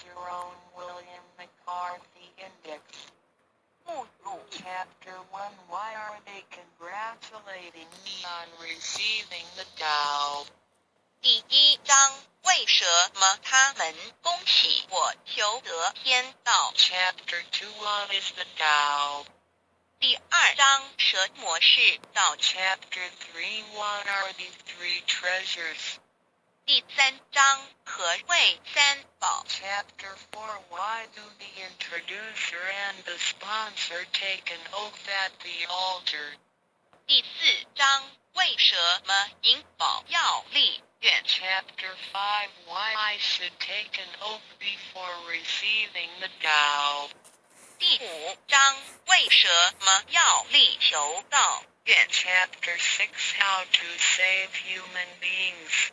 Jerome William McCarthy Index. 目录 Chapter 1 Why are they congratulating me on receiving the Tao? 第1章为什么他们恭喜我求得天道 Chapter 2 What is the Tao? 第2章什么是道 Chapter 3 What are these three treasures? 第3章何谓三宝 Chapter 4 Why do the introducer and the sponsor take an oath at the altar? 第4章为什么引宝要立愿 Chapter 5 Why I should take an oath before receiving the Tao? 第5章为什么要立求道愿 Chapter 6 How to save human beings.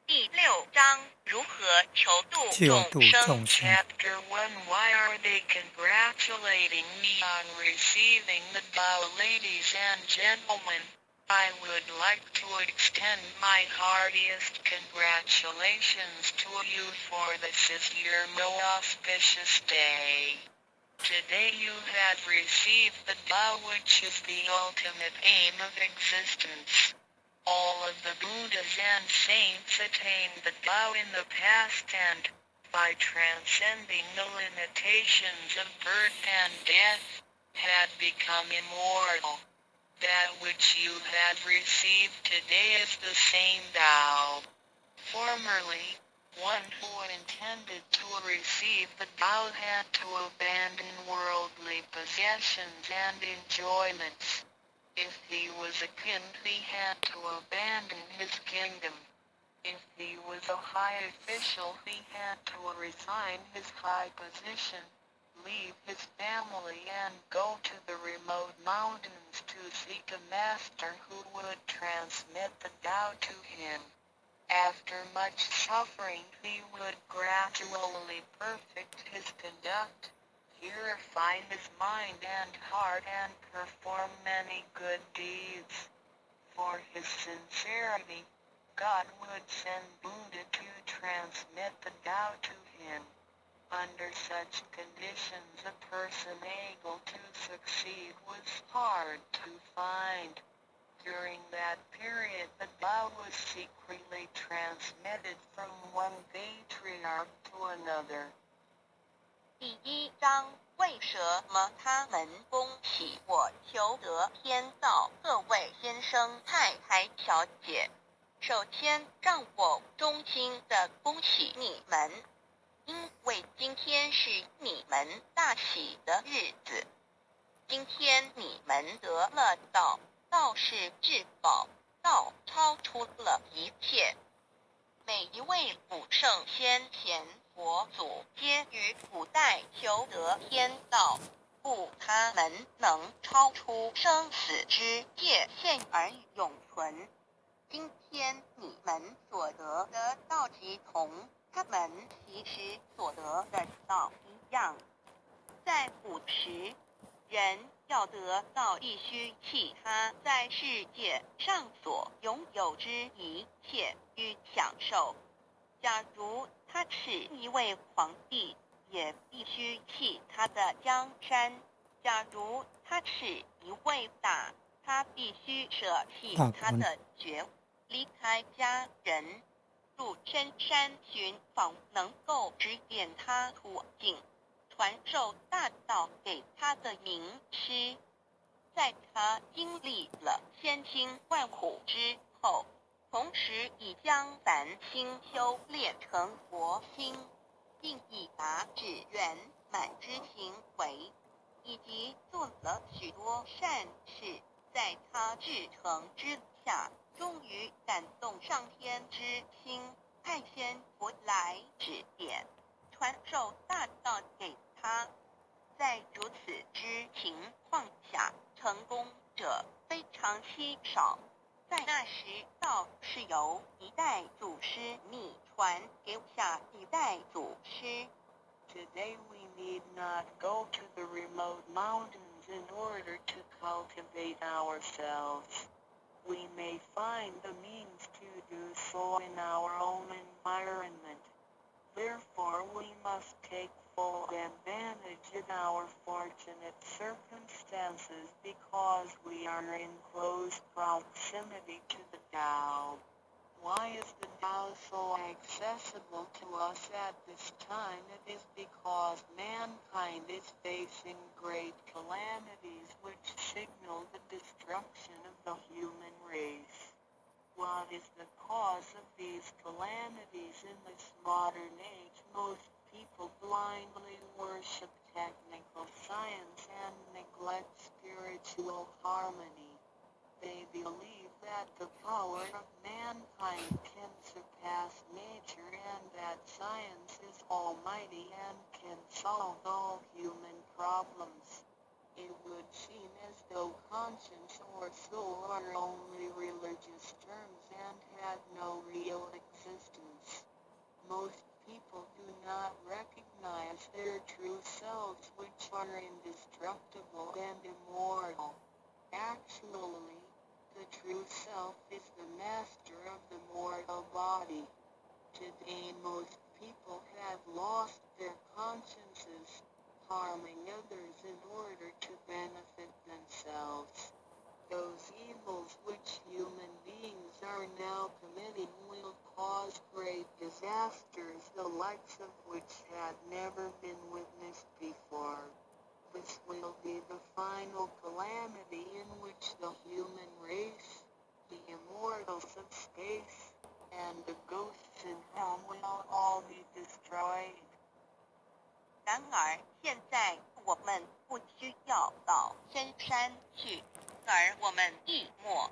第6章如何求度众生 Chapter 1 Why are they congratulating me on receiving the Tao? Ladies and gentlemen, I would like to extend my heartiest congratulations to you for this is your most auspicious day. Today you have received the Tao, which is the ultimate aim of existence. All of the Buddhas and saints attained the Tao in the past and, by transcending the limitations of birth and death, had become immortal. That which you have received today is the same Tao. Formerly, one who intended to receive the Tao had to abandon worldly possessions and enjoyments. If he was a king, he had to abandon his kingdom. If he was a high official, he had to resign his high position, leave his family and go to the remote mountains to seek a master who would transmit the Tao to him. After much suffering, he would gradually perfect his conduct, purify his mind and heart and perform many good deeds. For his sincerity, God would send Buddha to transmit the Tao to him. Under such conditions, a person able to succeed was hard to find. During that period, the Tao was secretly transmitted from one patriarch to another. 第1章为什么他们恭喜我求得天道？各位先生、太太、小姐，首先让我衷心的恭喜你们，因为今天是你们大喜的日子。今天你们得了道，道是至宝，道超出了一切。每一位古圣先贤佛祖皆于古代求得天道，故他们能超出生死之界限而永存。今天你们所得的道即同他们其实所得的道一样。在古时，人要得道，必须弃他在世界上所拥有之一切与享受。假如他是一位皇帝，也必须弃他的江山；假如他是一位大，他必须舍弃他的爵，离开家人，入深山寻访能够指点他途径，传授大道给他的名师。在他经历了千辛万苦之后，同时已将凡心修炼成佛心，并已达至圆满之行为，以及做了许多善事，在他至诚之下，终于感动上天之心，派仙佛来指点，传授大道给他。在如此之情况下，成功者非常稀少。在那时，道是由一代祖师秘传给下一代祖师。Today we need not go to the remote mountains in order to cultivate ourselves. We may find the means to do so in our own environment. Therefore we must full advantage in our fortunate circumstances because we are in close proximity to the Tao. Why is the Tao so accessible to us at this time? It is because mankind is facing great calamities which signal the destruction of the human race. What is the cause of these calamities in this modern age? Most people blindly worship technical science and neglect spiritual harmony. They believe that the power of mankind can surpass nature and that science is almighty and can solve all human problems. It would seem as though conscience or soul are only religious terms and have no real existence. Most people do not recognize their true selves, which are indestructible and immortal. Actually, the true self is the master of the mortal body. Today most people have lost their consciences, harming others in order to benefit themselves. Those evils which human beings are now committing will cause great disasters, the likes of which had never been witnessed before. This will be the final calamity in which the human race, the immortals of space, and the ghosts in hell will all be destroyed. 然而，现在我们不需要到深山去，而我们一默